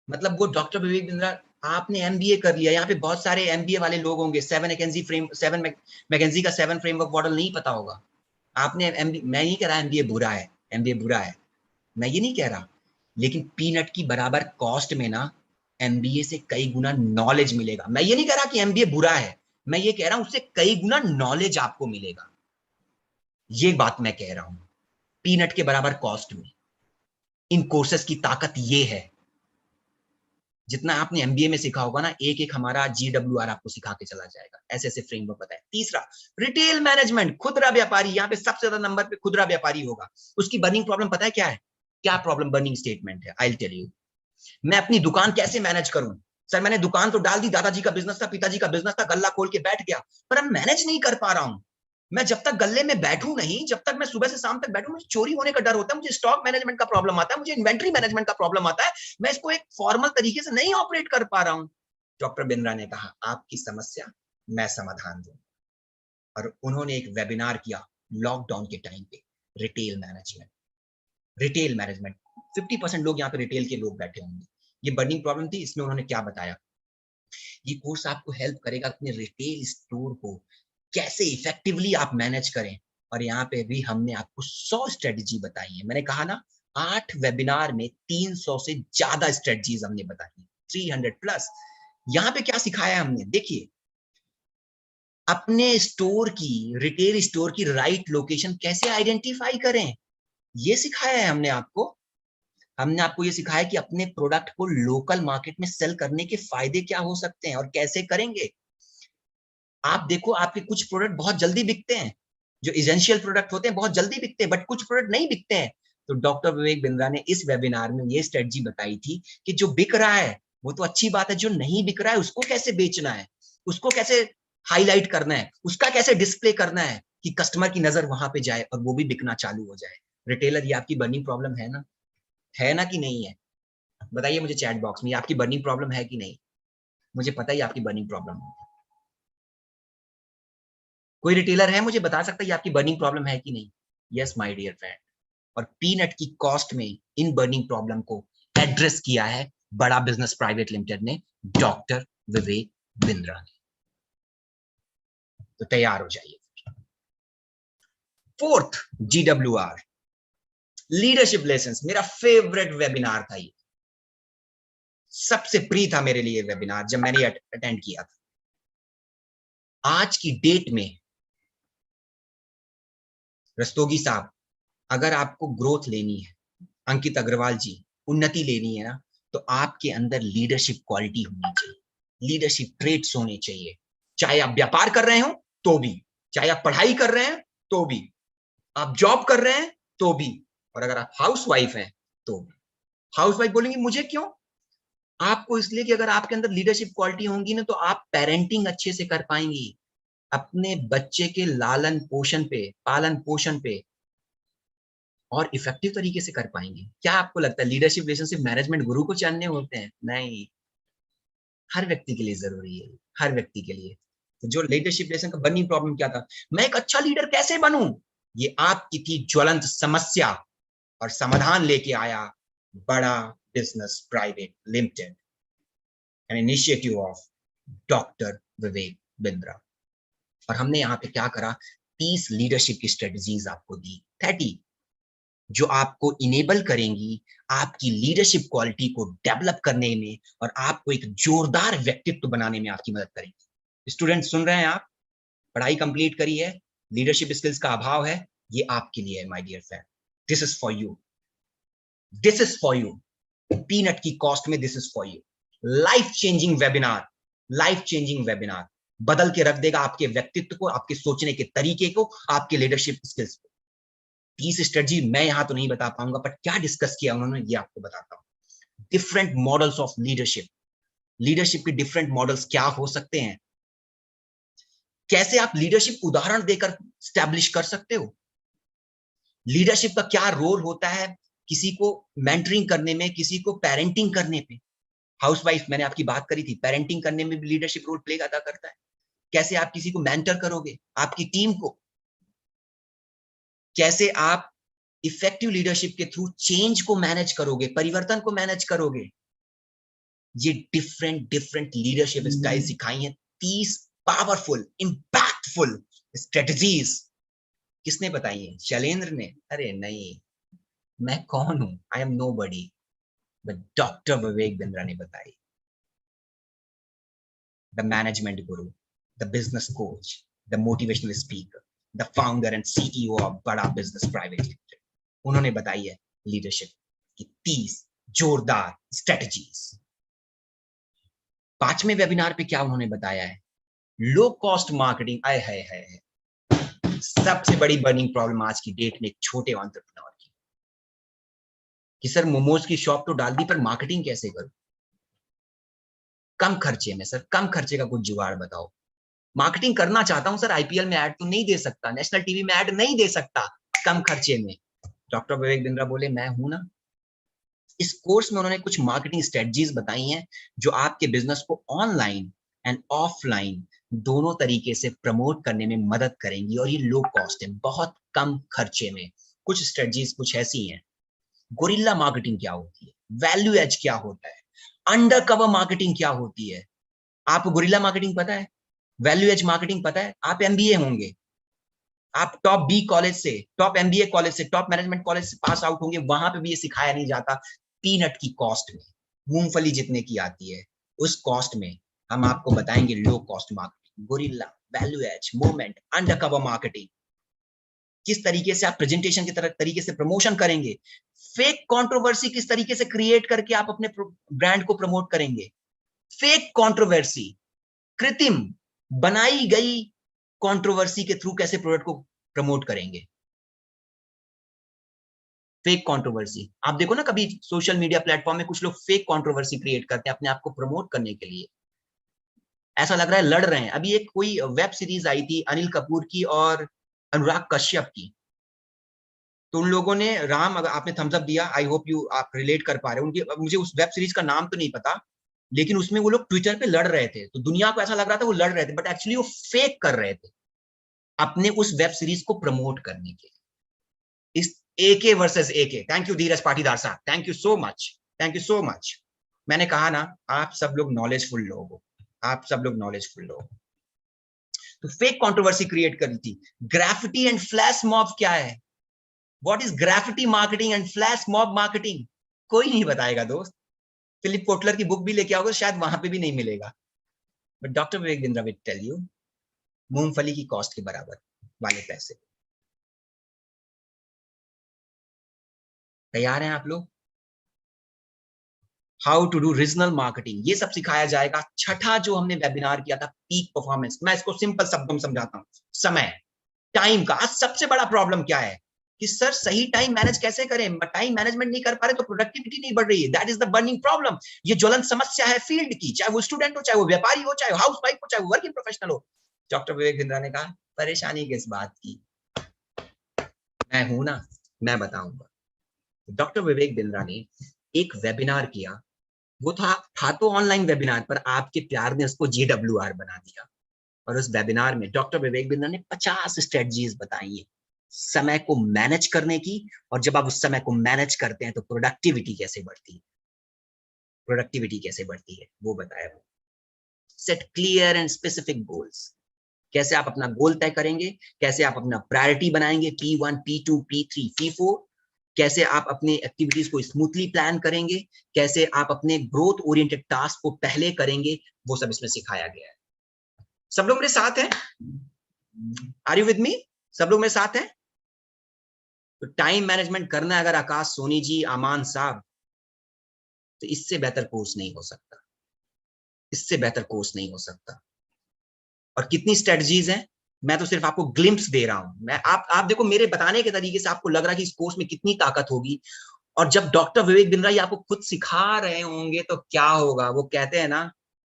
मतलब वो डॉक्टर विवेक बिंद्रा, आपने एमबीए कर लिया, यहाँ पे बहुत सारे एमबीए वाले लोग होंगे, 7 मैकेंजी का 7 फ्रेमवर्क मॉडल नहीं पता होगा आपने। एमबीए, मैं नहीं कह रहा एमबीए बुरा है, एमबीए बुरा है, मैं ये नहीं कह रहा, लेकिन पीनट की बराबर कॉस्ट में ना एमबीए से कई गुना नॉलेज मिलेगा। मैं ये नहीं कह रहा कि एमबीए बुरा है, मैं ये कह रहा हूं उससे कई गुना नॉलेज आपको मिलेगा, ये बात मैं कह रहा हूं। पीनट के बराबर कॉस्ट में इन कोर्सेज की ताकत ये है, जितना आपने एमबीए में सीखा होगा ना, एक एक हमारा GWR आपको सिखा के चला जाएगा, ऐसे ऐसे फ्रेमवर्क बताए। तीसरा रिटेल मैनेजमेंट, खुदरा व्यापारी, यहाँ पे सबसे ज्यादा नंबर पे खुदरा व्यापारी होगा। उसकी बर्निंग प्रॉब्लम पता है क्या है? क्या प्रॉब्लम बर्निंग स्टेटमेंट है? I will tell you. मैं अपनी दुकान कैसे मैनेज करूं? सर मैंने दुकान तो डाल दी, दादाजी का बिजनेस था, पिताजी का बिजनेस था, गल्ला खोल के बैठ गया, पर अब मैनेज नहीं कर पा रहा हूं। मैं जब तक गल्ले में बैठूं नहीं, जब तक मैं सुबह से शाम तक बैठूं, मुझे चोरी होने का डर होता है, मुझे स्टॉक मैनेजमेंट का प्रॉब्लम आता है, मुझे इन्वेंट्री मैनेजमेंट का प्रॉब्लम आता है, मैं इसको एक फॉर्मल तरीके से नहीं ऑपरेट कर पा रहा हूं। डॉक्टर बिंद्रा ने कहा आपकी समस्या मैं समाधान दूं, और उन्होंने एक वेबिनार किया लॉकडाउन के टाइम पे, रिटेल मैनेजमेंट। रिटेल मैनेजमेंट 50% लोग यहाँ पे रिटेल के लोग बैठे होंगे। ये बर्निंग प्रॉब्लम थी, इसमें उन्होंने क्या बताया, ये कोर्स आपको हेल्प करेगा अपने रिटेल स्टोर को कैसे इफेक्टिवली आप मैनेज करें। और यहाँ पे भी हमने आपको 100 स्ट्रेटजी बताई है। मैंने कहा ना 8 वेबिनार में 300 से ज्यादा स्ट्रेटजीज हमने बताई, 300 प्लस। यहाँ पे क्या सिखाया हमने, देखिए, अपने स्टोर की, रिटेल स्टोर की राइट लोकेशन कैसे आइडेंटिफाई करें, ये सिखाया है हमने आपको। हमने आपको ये सिखाया कि अपने प्रोडक्ट को लोकल मार्केट में सेल करने के फायदे क्या हो सकते हैं और कैसे करेंगे। आप देखो, आपके कुछ प्रोडक्ट बहुत जल्दी बिकते हैं, जो एसेंशियल प्रोडक्ट होते हैं बहुत जल्दी बिकते हैं, बट कुछ प्रोडक्ट नहीं बिकते हैं। तो डॉक्टर विवेक बिंद्रा ने इस वेबिनार में ये स्ट्रेटजी बताई थी कि जो बिक रहा है वो तो अच्छी बात है, जो नहीं बिक रहा है उसको कैसे बेचना है, उसको कैसे हाईलाइट करना है, उसका कैसे डिस्प्ले करना है कि कस्टमर की नजर वहां पे जाए और वो भी बिकना चालू हो जाए। रिटेलर, ये आपकी बर्निंग प्रॉब्लम है ना कि नहीं है? बताइए मुझे चैट बॉक्स में, ये आपकी बर्निंग प्रॉब्लम है कि नहीं? मुझे पता है आपकी बर्निंग प्रॉब्लम है। कोई रिटेलर है मुझे बता सकता है ये आपकी बर्निंग प्रॉब्लम है कि नहीं? Yes my dear friend. और पीनट की कॉस्ट में इन बर्निंग प्रॉब्लम को एड्रेस किया है बड़ा बिजनेस प्राइवेट लिमिटेड ने, डॉक्टर विवेक बिंद्रा ने। तो तैयार हो जाइए। फोर्थ GWR, लीडरशिप लेसन्स, मेरा फेवरेट वेबिनार था ये, सबसे प्रिय था मेरे लिए वेबिनार जब मैंने अटेंड किया था। आज की डेट में रस्तोगी साहब, अगर आपको ग्रोथ लेनी है, अंकित अग्रवाल जी, उन्नति लेनी है ना, तो आपके अंदर लीडरशिप क्वालिटी होनी चाहिए, लीडरशिप ट्रेट्स होने चाहिए। चाहे आप व्यापार कर रहे हो तो भी, चाहे आप पढ़ाई कर रहे हैं तो भी, आप जॉब कर रहे हैं तो भी, और अगर आप हाउस वाइफ हैं तो भी। हाउस वाइफ बोलेंगे मुझे क्यों? आपको इसलिए कि अगर आपके अंदर लीडरशिप क्वालिटी होंगी ना, तो आप पेरेंटिंग अच्छे से कर पाएंगी, अपने बच्चे के लालन पोषण पे, पालन पोषण पे और इफेक्टिव तरीके से कर पाएंगे। क्या आपको लगता है लीडरशिप रिलेशनशिप मैनेजमेंट गुरु को जानने होते हैं? नहीं, हर व्यक्ति के लिए जरूरी है, हर व्यक्ति के लिए। तो जो लीडरशिप रिलेशन का बर्निंग प्रॉब्लम क्या था, मैं एक अच्छा लीडर कैसे बनूं, ये आपकी थी ज्वलंत समस्या, और समाधान लेके आया Bada business private limited, an initiative of doctor Vivek Bindra. और हमने यहाँ पे क्या करा, 30 लीडरशिप की स्ट्रेटजीज आपको दी, 30, जो आपको इनेबल करेंगी आपकी लीडरशिप क्वालिटी को डेवलप करने में और आपको एक जोरदार व्यक्तित्व बनाने में आपकी मदद करेंगी। स्टूडेंट सुन रहे हैं आप? पढ़ाई कंप्लीट करी है, लीडरशिप स्किल्स का अभाव है, ये आपके लिए है my dear friend, this is for you, this is for you. Peanut की कॉस्ट में this is for you. Life changing webinar, life changing webinar, बदल के रख देगा आपके व्यक्तित्व को, आपके सोचने के तरीके को, आपके लीडरशिप स्किल्स को। 30 स्ट्रेटजी मैं यहां तो नहीं बता पाऊंगा, बट क्या डिस्कस किया उन्होंने ये आपको बताता हूं। Different models of leadership. Leadership के डिफरेंट मॉडल्स क्या हो सकते हैं, कैसे आप लीडरशिप उदाहरण देकर स्टैब्लिश कर सकते हो, लीडरशिप का क्या रोल होता है किसी को मेंटरिंग करने में, किसी को पेरेंटिंग करने पे। हाउसवाइफ, मैंने आपकी बात करी थी, पेरेंटिंग करने में भी लीडरशिप रोल प्ले अदा करता है। कैसे आप किसी को मेंटर करोगे, आपकी टीम को, कैसे आप इफेक्टिव लीडरशिप के थ्रू चेंज को मैनेज करोगे, परिवर्तन को मैनेज करोगे। ये डिफरेंट डिफरेंट लीडरशिप स्टाइल सिखाई हैं, 30 पावरफुल इंपैक्टफुल स्ट्रेटजीज। किसने बताई है? शैलेंद्र ने? अरे नहीं, मैं कौन हूं? I am nobody, but doctor Vivek Bindra ने बताई। The management guru, the business coach, the motivational speaker, the founder and CEO of Bada business private limited. उन्होंने बताई है लीडरशिप की 30 जोरदार स्ट्रेटजीज। 5वें वेबिनार पे क्या उन्होंने बताया है? लो कॉस्ट मार्केटिंग। आए है सबसे बड़ी बर्निंग प्रॉब्लम आज की डेट में एक छोटे एंटरप्रेन्योर की, कि सर मोमोज की शॉप तो डाल दी, पर मार्केटिंग कैसे करूं कम खर्चे में? सर कम खर्चे का कुछ जुगाड़ बताओ। मार्केटिंग करना चाहता हूं सर, आईपीएल में ऐड तो नहीं दे सकता, नेशनल टीवी में ऐड नहीं दे सकता, कम खर्चे में। डॉक्टर विवेक बिंद्रा बोले मैं हूं ना। इस कोर्स में उन्होंने कुछ मार्केटिंग स्ट्रेटजीज बताई हैं जो आपके बिजनेस को ऑनलाइन एंड ऑफलाइन दोनों तरीके से प्रमोट करने में मदद करेंगी, और ये लो कॉस्ट है, बहुत कम खर्चे में। कुछ स्ट्रेटजीज कुछ ऐसी हैं। गोरिल्ला मार्केटिंग क्या होती है, वैल्यू एज क्या होता है, अंडर कवर मार्केटिंग क्या होती है। आपको गोरिल्ला मार्केटिंग पता है, वैल्यू एज मार्केटिंग पता है? आप एमबीए होंगे, आप टॉप बी कॉलेज से, टॉप एमबीए कॉलेज से, टॉप मैनेजमेंट कॉलेज से पास आउट होंगे, वहां पे भी ये सिखाया नहीं जाता। पीनट की कॉस्ट में, मूंगफली जितने की आती है उस कॉस्ट में हम आपको बताएंगे low cost marketing, gorilla, value edge, movement, undercover marketing. किस तरीके से आप प्रेजेंटेशन की तरह तरीके से प्रमोशन करेंगे, फेक कंट्रोवर्सी किस तरीके से क्रिएट करके आप अपने ब्रांड को प्रमोट करेंगे। फेक कंट्रोवर्सी, कृत्रिम बनाई गई कंट्रोवर्सी के थ्रू कैसे प्रोडक्ट को प्रमोट करेंगे। फेक कंट्रोवर्सी, आप देखो ना कभी सोशल मीडिया प्लेटफॉर्म में कुछ लोग फेक कंट्रोवर्सी क्रिएट करते हैं अपने आप को प्रमोट करने के लिए। ऐसा लग रहा है लड़ रहे हैं। अभी एक कोई वेब सीरीज आई थी अनिल कपूर की और अनुराग कश्यप की, तो उन लोगों ने, राम अगर आपने थम्स अप दिया, आई होप यू आप रिलेट कर पा रहे हो उनकी, मुझे उस वेब सीरीज का नाम तो नहीं पता, लेकिन उसमें वो लोग ट्विटर पे लड़ रहे थे, तो दुनिया को ऐसा लग रहा था वो लड़ रहे थे, बट एक्चुअली वो फेक कर रहे थे अपने उस वेब सीरीज को प्रमोट करने के लिए। इस AK versus AK, thank you Dheeraj Patidar sahab, thank you so much, thank you so much. मैंने कहा ना, आप सब लोग नॉलेजफुल लोग हो, आप सब लोग नॉलेजफुल लोग। तो फेक कंट्रोवर्सी क्रिएट करी थी। ग्राफिटी एंड फ्लैश मॉब क्या है? What is graffiti marketing and flash mob marketing? कोई नहीं बताएगा दोस्त। फिलिप कोटलर की बुक भी लेके आओगे शायद वहां पे भी नहीं मिलेगा, but doctor Vivek Bindra will tell you मूंगफली की कॉस्ट के बराबर वाले पैसे। तैयार हैं आप लोग? How to do regional marketing, ये सब सिखाया जाएगा। छठा जो हमने वेबिनार किया था, पीक परफॉर्मेंस, मैं इसको सिंपल शब्दों में समझाता हूं। समय, टाइम का आज सबसे बड़ा प्रॉब्लम क्या है कि सर सही टाइम मैनेज कैसे करें, टाइम मैनेजमेंट नहीं कर पा रहे तो प्रोडक्टिविटी नहीं बढ़ रही है। That is the burning problem. ये ज्वलंत समस्या है फील्ड की, चाहे वो स्टूडेंट हो, चाहे वो व्यापारी हो, चाहे हाउस वाइफ हो, चाहे वो वर्किंग प्रोफेशनल हो। डॉक्टर विवेक बिंद्रा ने कहा परेशानी किस बात की, मैं हूं ना, मैं बताऊंगा। डॉक्टर विवेक बिंद्रा ने एक वेबिनार किया, वो था तो ऑनलाइन वेबिनार, पर आपके प्यार ने उसको JWR बना दिया। और उस वेबिनार में डॉक्टर विवेक बिंद्रा ने 50 स्ट्रेटजीज बताई है समय को मैनेज करने की, और जब आप उस समय को मैनेज करते हैं तो प्रोडक्टिविटी कैसे बढ़ती है, प्रोडक्टिविटी कैसे बढ़ती है वो बताया। वो set clear and specific goals, कैसे आप अपना गोल तय करेंगे, कैसे आप अपना प्रायोरिटी बनाएंगे, P1 P2 P3 P4, कैसे आप अपने एक्टिविटीज को स्मूथली प्लान करेंगे, कैसे आप अपने ग्रोथ ओरिएंटेड टास्क को पहले करेंगे, वो सब इसमें सिखाया गया है। सब लोग मेरे साथ हैं? Are you with me? सब लोग मेरे साथ हैं? तो टाइम मैनेजमेंट करना है अगर आकाश सोनी जी, आमान साहब, तो इससे बेहतर कोर्स नहीं हो सकता, इससे बेहतर कोर्स नहीं हो सकता। और कितनी स्ट्रेटजीज हैं, मैं तो सिर्फ आपको ग्लिम्प्स दे रहा हूं। मैं आप देखो मेरे बताने के तरीके से आपको लग रहा है कि इस कोर्स में कितनी ताकत होगी, और जब डॉक्टर विवेक बिंद्रा ये आपको खुद सिखा रहे होंगे तो क्या होगा, वो कहते हैं ना,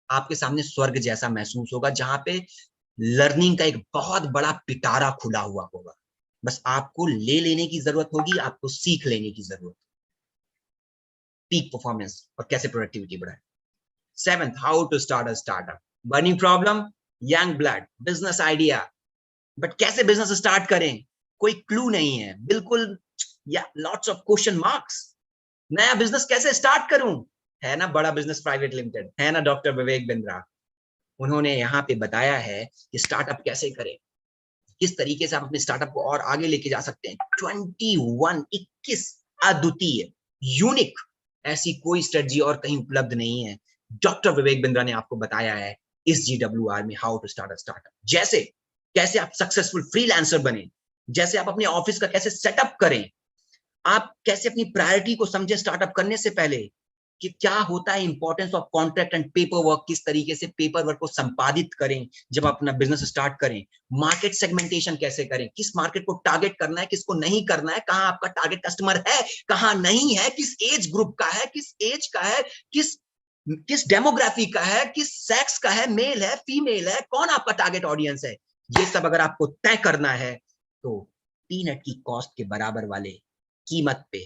आपके सामने स्वर्ग जैसा महसूस होगा, जहां पे लर्निंग का एक बहुत बड़ा पिटारा खुला हुआ होगा। बस आपको ले लेने की जरूरत होगी, आपको सीख लेने की जरूरत। पीक परफॉर्मेंस और कैसे प्रोडक्टिविटी बढ़ाए। Seventh, how to start a startup. Burning problem, young blood, business idea, but कैसे बिजनेस स्टार्ट करें, कोई क्लू नहीं है बिल्कुल, या लॉट्स ऑफ क्वेश्चन मार्क्स। नया बिजनेस कैसे स्टार्ट करूं, है ना बड़ा बिजनेस प्राइवेट लिमिटेड, है ना डॉक्टर विवेक बिंद्रा, उन्होंने यहाँ पे बताया है कि स्टार्टअप कैसे करें, किस तरीके से आप अपने स्टार्टअप को और आगे लेके जा सकते हैं। 21 अद्वितीय, यूनिक, ऐसी कोई स्ट्रेटजी और कहीं उपलब्ध नहीं है। डॉक्टर विवेक बिंद्रा ने आपको बताया है इस GWR में, how to start a startup. जैसे कैसे आप सक्सेसफुल फ्रीलांसर बने, जैसे आप अपने ऑफिस का कैसे सेटअप करें, आप कैसे अपनी प्रायोरिटी को समझे स्टार्टअप करने से पहले, कि क्या होता है importance of contract and paper work, किस तरीके से पेपर वर्क को संपादित करें जब अपना बिजनेस स्टार्ट करें, मार्केट सेगमेंटेशन कैसे करें, किस मार्केट को टारगेट करना है, किसको नहीं करना है, कहां आपका टारगेट कस्टमर है, कहां नहीं है, किस एज ग्रुप का है, किस एज का है, किस किस डेमोग्राफी का है, किस सेक्स का है, मेल है, फीमेल है, कौन आपका टारगेट ऑडियंस है। ये सब अगर आपको तय करना है तो पीनट की कॉस्ट के बराबर वाले कीमत पे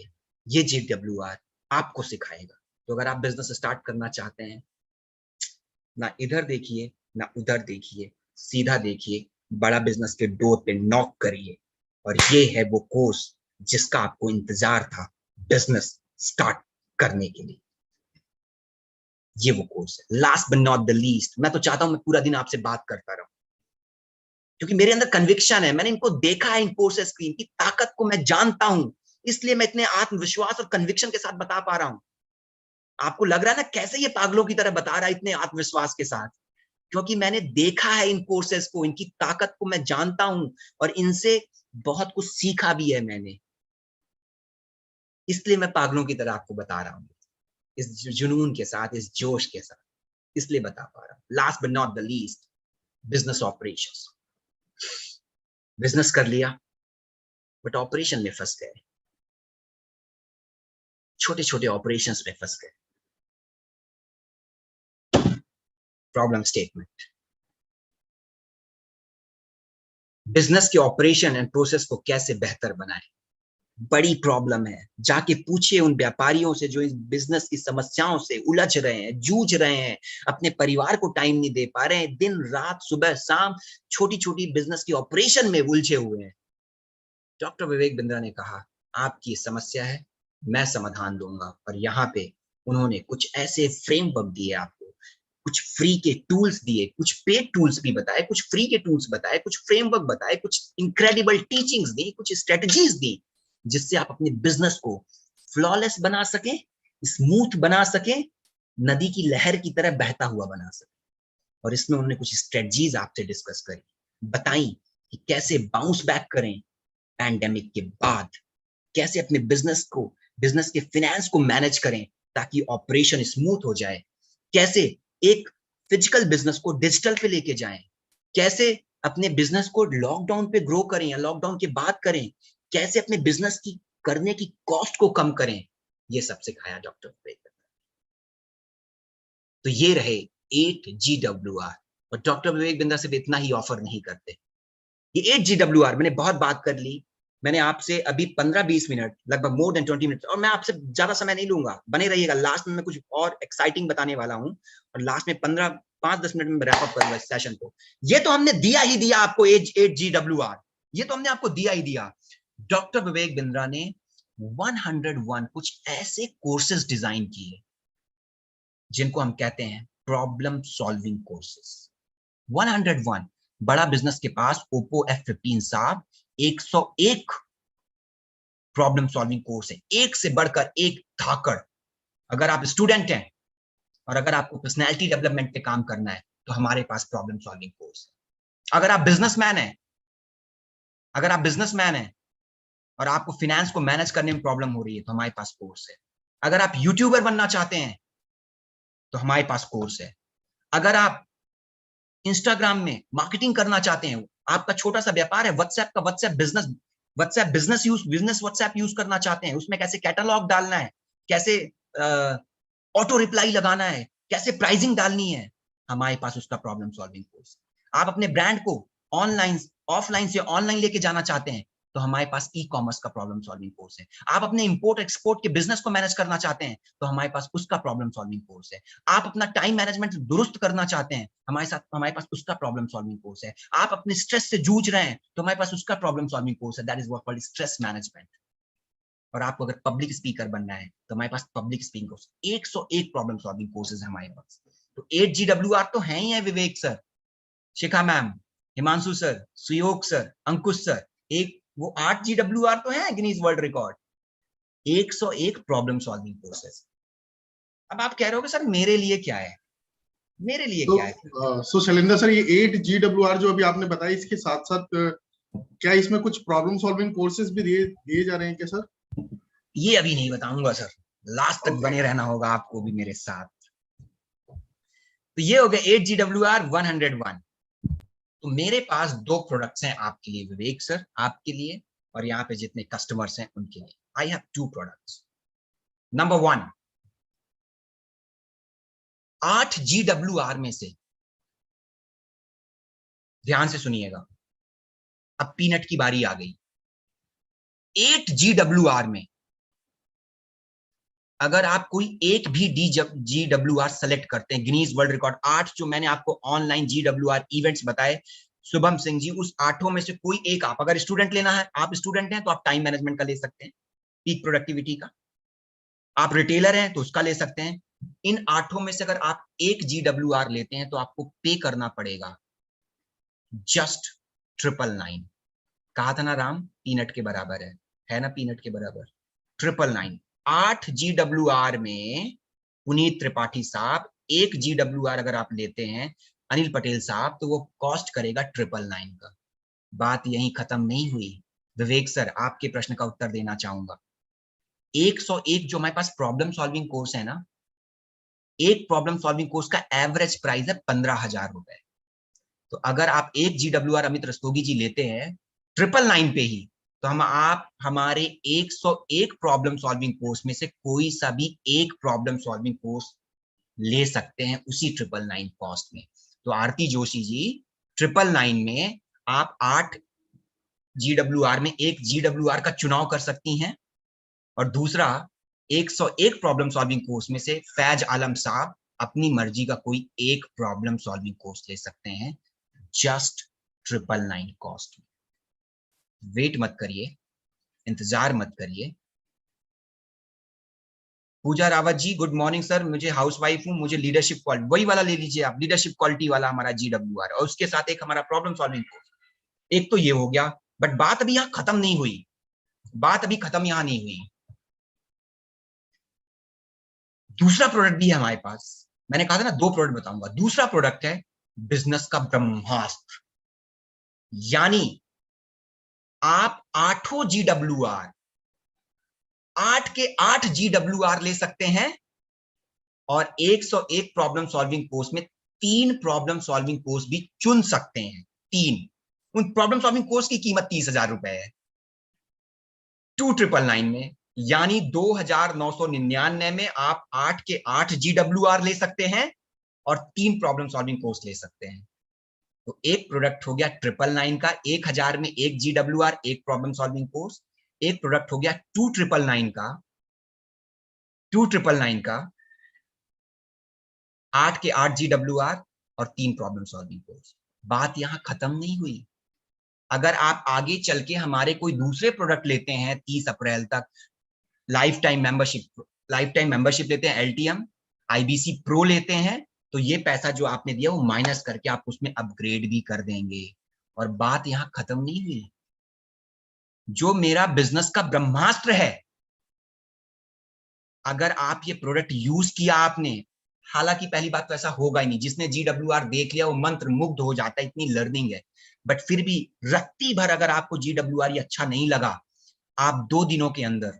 ये GWR आपको सिखाएगा। तो अगर आप बिजनेस स्टार्ट करना चाहते हैं, ना इधर देखिए ना उधर देखिए, सीधा देखिए, बड़ा बिजनेस के डोर पे नॉक करिए, और ये है वो कोर्स जिसका आपको इंतजार था बिजनेस स्टार्ट करने के लिए। ये वो कोर्स है। Last but not the least, मैं तो चाहता हूं मैं पूरा दिन आपसे बात करता रहूं, क्योंकि मेरे अंदर कन्विक्शन है, मैंने इनको देखा है, इन कोर्सेस की इनकी ताकत को मैं जानता हूं, इसलिए मैं इतने आत्मविश्वास और कन्विक्शन के साथ बता पा रहा हूं। आपको लग रहा है ना कैसे ये पागलों की तरह बता रहा है इतने आत्मविश्वास के साथ, क्योंकि मैंने देखा है इन कोर्सेस को, इनकी ताकत को मैं जानता हूं, और इनसे बहुत कुछ सीखा भी है मैंने, इसलिए मैं पागलों की तरह आपको बता रहा हूं, इस जुनून के साथ, इस जोश के साथ, इसलिए बता पा रहा हूं। Last but not the least, business operations. Business कर लिया बट ऑपरेशन में फंस गए, छोटे छोटे ऑपरेशंस में फंस गए। प्रॉब्लम स्टेटमेंट, बिजनेस के ऑपरेशन एंड प्रोसेस को कैसे बेहतर बनाएं, बड़ी प्रॉब्लम है। जाके पूछिए उन व्यापारियों से जो इस बिजनेस की समस्याओं से उलझ रहे हैं, जूझ रहे हैं, अपने परिवार को टाइम नहीं दे पा रहे हैं, दिन रात सुबह शाम छोटी छोटी बिजनेस की ऑपरेशन में उलझे हुए हैं। डॉक्टर विवेक बिंद्रा ने कहा आपकी समस्या है, मैं समाधान दूंगा, और यहाँ पे उन्होंने कुछ ऐसे फ्रेमवर्क दिए आपको, कुछ फ्री के टूल्स दिए, कुछ पेड टूल्स भी बताए, कुछ फ्री के टूल्स बताए, कुछ फ्रेमवर्क बताए, कुछ इनक्रेडिबल टीचिंग्स दी, कुछ स्ट्रेटजीज दी, जिससे आप अपने बिजनेस को फ्लॉलेस बना सके, स्मूथ बना सके, नदी की लहर की तरह बहता हुआ बना सके। और इसमें उन्होंने कुछ स्ट्रेटजीज आपसे डिस्कस करी, बताई कि कैसे बाउंस बैक करें पैंडेमिक के बाद, कैसे अपने बिजनेस को, बिजनेस के फाइनेंस को मैनेज करें ताकि ऑपरेशन स्मूथ हो जाए, कैसे एक फिजिकल बिजनेस को डिजिटल पे लेके जाएं, कैसे अपने बिजनेस को लॉकडाउन पे ग्रो करें या लॉकडाउन के बाद करें, कैसे अपने बिजनेस की करने की कॉस्ट को कम करें, ये सब सिखाया डॉक्टर विवेक। तो ये रहे 8 GWR, और डॉक्टर विवेक बिंद्रा सिर्फ इतना ही ऑफर नहीं करते। ये 8 GWR मैंने बहुत बात कर ली, मैंने आपसे अभी 15-20 मिनट, लगभग मोर देन 20 मिनट, और मैं आपसे ज्यादा समय नहीं लूंगा, बने रहिएगा, लास्ट में मैं कुछ और एक्साइटिंग बताने वाला हूं, और लास्ट में 5-10 मिनट में रैप अप करूंगा इस सेशन को। ये तो हमने दिया ही दिया आपको 8 GWR, ये तो हमने आपको दिया ही दिया। डॉक्टर विवेक बिंद्रा ने 101 कुछ ऐसे कोर्सेज डिजाइन किए जिनको हम कहते हैं प्रॉब्लम सॉल्विंग कोर्सेज। 101, बड़ा बिजनेस के पास ओप्पो F15 साहब 101 प्रॉब्लम सॉल्विंग कोर्स है, एक से बढ़कर एक धाकड़। अगर आप स्टूडेंट हैं और अगर आपको पर्सनैलिटी डेवलपमेंट पे काम करना है तो हमारे पास प्रॉब्लम सॉल्विंग कोर्स है। अगर आप बिजनेसमैन हैं, अगर आप बिजनेसमैन हैं और आपको फाइनेंस को मैनेज करने में प्रॉब्लम हो रही है तो हमारे पास कोर्स है। अगर आप यूट्यूबर बनना चाहते हैं तो हमारे पास कोर्स है। अगर आप इंस्टाग्राम में मार्केटिंग करना चाहते हैं, आपका छोटा सा व्यापार है, व्हाट्सएप का WhatsApp business WhatsApp business WhatsApp use करना चाहते हैं, उसमें कैसे कैटलॉग डालना है, कैसे ऑटो रिप्लाई लगाना है, कैसे प्राइसिंग डालनी है, हमारे पास उसका प्रॉब्लम सॉल्विंग कोर्स। आप अपने ब्रांड को ऑनलाइन ऑफलाइन से ऑनलाइन लेके जाना चाहते हैं तो हमारे पास ई कॉमर्स का प्रॉब्लम सॉल्विंग कोर्स है। आप अपने इंपोर्ट एक्सपोर्ट के बिजनेस को मैनेज करना चाहते हैं तो हमारे पास उसका प्रॉब्लम सॉल्विंग कोर्स है। आप अपना टाइम मैनेजमेंट दुरुस्त करना चाहते हैं, हमारे पास उसका प्रॉब्लम सॉल्विंग कोर्स है। आप अपने स्ट्रेस से जूझ रहे हैं तो हमारे पास उसका प्रॉब्लम सॉल्विंग कोर्स है, that is what called stress management. और आपको अगर पब्लिक स्पीकर बनना है तो हमारे पास public speaking course 101 problem solving courses है हमारे पास। तो 8 GWR तो हैं ही है, विवेक सर, शिखा मैम, हिमांशु सर, सुयोग सर, अंकुश सर, एक वो 8 GWR तो है Guinness world record. 101 problem solving courses. अब आप कह रहे हो सर मेरे लिए क्या है, मेरे लिए क्या है? सो शैलेंद्र सर, ये 8 GWR जो अभी आपने बताया, इसके साथ साथ क्या इसमें कुछ प्रॉब्लम सॉल्विंग कोर्सेज भी दिए जा रहे हैं क्या सर? ये अभी नहीं बताऊंगा सर, लास्ट तक Okay. बने रहना होगा आपको भी मेरे साथ। तो ये हो गया 8 GWR 101। तो मेरे पास दो प्रोडक्ट्स हैं आपके लिए विवेक सर, आपके लिए और यहाँ पे जितने कस्टमर्स हैं उनके लिए। I have 2 products. Number 1, 8 GWR में से, ध्यान से सुनिएगा, अब पीनट की बारी आ गई। 8 GWR में अगर आप कोई एक भी GWR सेलेक्ट करते हैं, गिनीज वर्ल्ड रिकॉर्ड 8 जो मैंने आपको ऑनलाइन GWR इवेंट्स बताए शुभम सिंह जी, उस 8 में से कोई एक, आप अगर स्टूडेंट लेना है, आप स्टूडेंट हैं तो आप टाइम मैनेजमेंट का ले सकते हैं, पीक प्रोडक्टिविटी का। आप रिटेलर हैं तो उसका ले सकते हैं। इन 8 में से अगर आप एक GWR लेते हैं तो आपको पे करना पड़ेगा जस्ट 999। कहा था ना राम, पीनट के बराबर है ना, पीनट के बराबर 999। 8 GWR में पुनीत त्रिपाठी साहब, एक GWR अगर आप लेते हैं अनिल पटेल साहब, तो वो कॉस्ट करेगा 999 का। बात यहीं खत्म नहीं हुई विवेक सर, आपके प्रश्न का उत्तर देना चाहूंगा। 101 जो हमारे पास प्रॉब्लम सॉल्विंग कोर्स है ना, एक प्रॉब्लम सॉल्विंग कोर्स का एवरेज प्राइस है 15,000 रुपए। तो अगर आप एक GWR अमित रस्तोगी जी लेते हैं 999 पे ही, तो आप हमारे 101 प्रॉब्लम सॉल्विंग कोर्स में से कोई सा भी एक प्रॉब्लम सॉल्विंग कोर्स ले सकते हैं उसी 999 कॉस्ट में। तो आरती जोशी जी 999 में आप 8 GWR में एक GWR का चुनाव कर सकती हैं, और दूसरा 101 प्रॉब्लम सॉल्विंग कोर्स में से फैज आलम साहब अपनी मर्जी का कोई एक प्रॉब्लम सॉल्विंग कोर्स ले सकते हैं जस्ट 999 कॉस्ट में। वेट मत करिए, इंतजार मत करिए। पूजा Rawat ji good morning sir, मुझे हाउसवाइफ हूं, मुझे लीडरशिप क्वालिटी, वही वाला ले लीजिए आप, लीडरशिप क्वालिटी वाला हमारा GWR, और उसके साथ एक हमारा प्रॉब्लम सॉल्विंग कोर्स। एक तो ये हो गया, बट बात अभी यहां खत्म नहीं हुई, बात अभी खत्म यहां नहीं हुई। दूसरा प्रोडक्ट भी है हमारे पास, मैंने कहा था ना 2 प्रोडक्ट बताऊंगा। दूसरा प्रोडक्ट है बिजनेस का ब्रह्मास्त्र, यानी आप 8 GWR, 8 के 8 GWR ले सकते हैं, और 101 प्रॉब्लम सॉल्विंग कोर्स में 3 प्रॉब्लम सॉल्विंग कोर्स भी चुन सकते हैं। 3, उन प्रॉब्लम सॉल्विंग कोर्स की कीमत 30,000 रुपए है 2999 में, यानी 2,999 में आप 8 के 8 GWR ले सकते हैं और 3 प्रॉब्लम सॉल्विंग कोर्स ले सकते हैं। तो एक प्रोडक्ट हो गया 999 का, 1,000 में एक GWR, एक प्रॉब्लम सॉल्विंग कोर्स। एक प्रोडक्ट हो गया 2,999 का, 2,999 का 8 के 8 GWR और 3 प्रॉब्लम सॉल्विंग कोर्स। बात यहां खत्म नहीं हुई। अगर आप आगे चल के हमारे कोई दूसरे प्रोडक्ट लेते हैं 30 अप्रैल तक, लाइफ टाइम मेंबरशिप लेते हैं, LTM IBC प्रो लेते हैं, तो ये पैसा जो आपने दिया वो माइनस करके आप उसमें अपग्रेड भी कर देंगे। और बात यहां खत्म नहीं हुई। जो मेरा बिजनेस का ब्रह्मास्त्र है, अगर आप ये प्रोडक्ट यूज किया आपने, हालांकि पहली बात तो ऐसा होगा ही नहीं, जिसने GWR देख लिया वो मंत्र मुग्ध हो जाता है, इतनी लर्निंग है, बट फिर भी रत्ती भर अगर आपको GWR ये अच्छा नहीं लगा, आप 2 दिनों के अंदर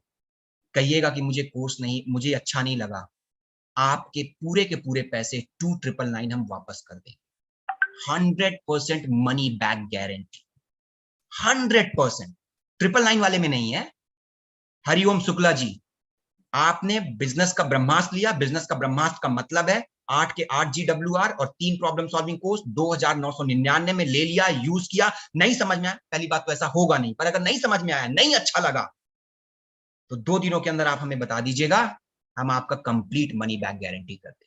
कहिएगा कि मुझे कोर्स नहीं, मुझे अच्छा नहीं लगा, आपके के पूरे पैसे 2,999 हम वापस कर देंगे। 100% मनी बैक गारंटी, 100%। 999 वाले में नहीं है। हरिओम शुक्ला जी, आपने बिजनेस का ब्रह्मास्त्र लिया। बिजनेस का ब्रह्मास्त्र का मतलब है 8 के 8 GWR और 3 प्रॉब्लम सॉल्विंग कोर्स 2999 में ले लिया, यूज किया। नहीं समझ में आया, पहली बात तो ऐसा होगा नहीं, पर अगर नहीं समझ में आया, नहीं अच्छा लगा, तो 2 दिनों के अंदर आप हमें बता दीजिएगा, हम आपका कंप्लीट मनी बैक गारंटी कर देंगे।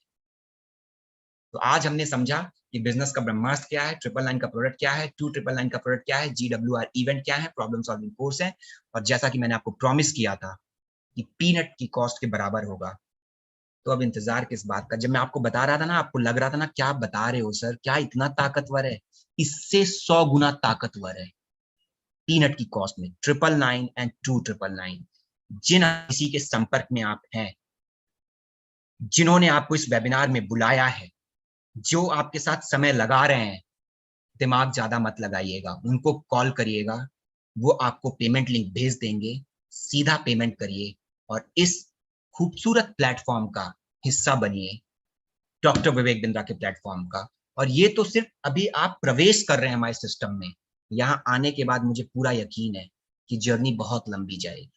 तो आज हमने समझा कि बिजनेस का ब्रह्मास्त्र क्या है, 999 का प्रोडक्ट क्या है, 2999 का प्रोडक्ट क्या है, GWR इवेंट क्या है, प्रॉब्लम सॉल्विंग कोर्स है, और जैसा कि मैंने आपको प्रॉमिस किया था कि पीनट की कॉस्ट के बराबर होगा। तो अब इंतजार किस बात का? जब मैं आपको बता रहा था ना, आपको लग रहा था ना क्या आप बता रहे हो सर, क्या इतना ताकतवर है? इससे 100 गुना ताकतवर है पीनट की कॉस्ट में 999 एंड 2999। जिन किसी के संपर्क में आप हैं, जिन्होंने आपको इस वेबिनार में बुलाया है, जो आपके साथ समय लगा रहे हैं, दिमाग ज्यादा मत लगाइएगा, उनको कॉल करिएगा, वो आपको पेमेंट लिंक भेज देंगे, सीधा पेमेंट करिए और इस खूबसूरत प्लेटफॉर्म का हिस्सा बनिए, डॉक्टर विवेक बिंद्रा के प्लेटफॉर्म का। और ये तो सिर्फ अभी आप प्रवेश कर रहे हैं हमारे सिस्टम में। यहाँ आने के बाद मुझे पूरा यकीन है कि जर्नी बहुत लंबी जाएगी।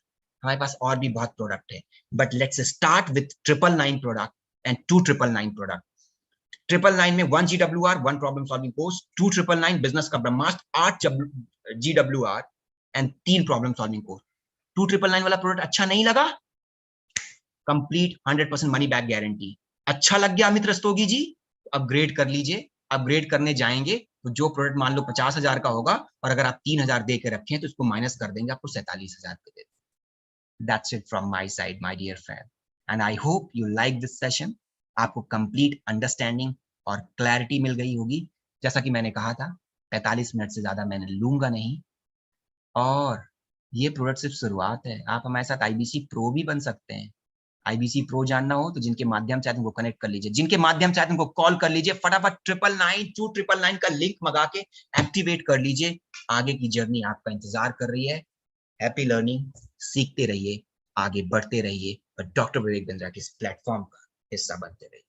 हमारे पास और भी बहुत प्रोडक्ट है, but let's start with 999 product and 2999 product. 999 में 1 GWR 1 problem solving course, 2999 business का ब्रह्मास्त्र 8 GWR and 3 problem solving course. 2999 वाला प्रोडक्ट अच्छा नहीं लगा, कंप्लीट 100% मनी बैक गारंटी। अच्छा लग गया अमित रस्तोगी जी, अपग्रेड कर लीजिए। अपग्रेड करने जाएंगे तो जो प्रोडक्ट मान लो 50,000 का होगा, और अगर आप 3,000 दे के रखें तो इसको माइनस कर देंगे, आपको 47,000 पे दे देंगे। That's it from my side, my dear friend. And I hope you like this session. आपको कंप्लीट अंडरस्टैंडिंग और क्लैरिटी मिल गई होगी। जैसा कि मैंने कहा था, 45 मिनट से ज्यादा मैंने लूंगा नहीं, और ये प्रोडक्ट सिर्फ शुरुआत है। आप हमारे साथ IBC प्रो भी बन सकते हैं। IBC प्रो जानना हो तो जिनके माध्यम से उनको कनेक्ट कर लीजिए, जिनके माध्यम से उनको कॉल कर लीजिए, फटाफट 999 का लिंक मंगा के एक्टिवेट कर लीजिए। आगे की जर्नी आपका इंतजार कर रही है। हैप्पी लर्निंग, सीखते रहिए, आगे बढ़ते रहिए और डॉक्टर विवेक बिंद्रा के इस प्लेटफॉर्म का हिस्सा बनते रहिए।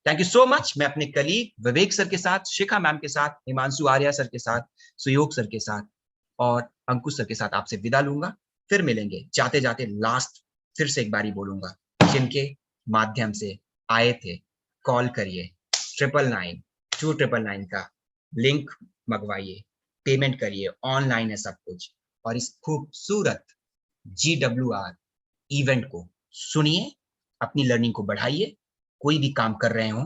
Thank you so much. मैं अपने कलीग विवेक सर के साथ, शिखा मैम के साथ, हिमांशु आर्या सर के साथ, सुयोग सर के साथ और अंकुश सर के साथ आपसे विदा लूंगा। फिर मिलेंगे। जाते जाते लास्ट फिर से एक बारी बोलूंगा, जिनके माध्यम से आए थे, कॉल करिए, 999 2999 का लिंक मंगवाइए, पेमेंट करिए, ऑनलाइन है सब कुछ, और इस खूबसूरत GWR इवेंट को सुनिए, अपनी लर्निंग को बढ़ाइए। कोई भी काम कर रहे हो,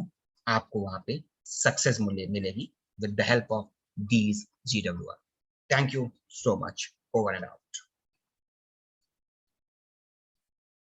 आपको वहां पे सक्सेस मिलेगी with the help of these GWR। Thank you so much. Over and out.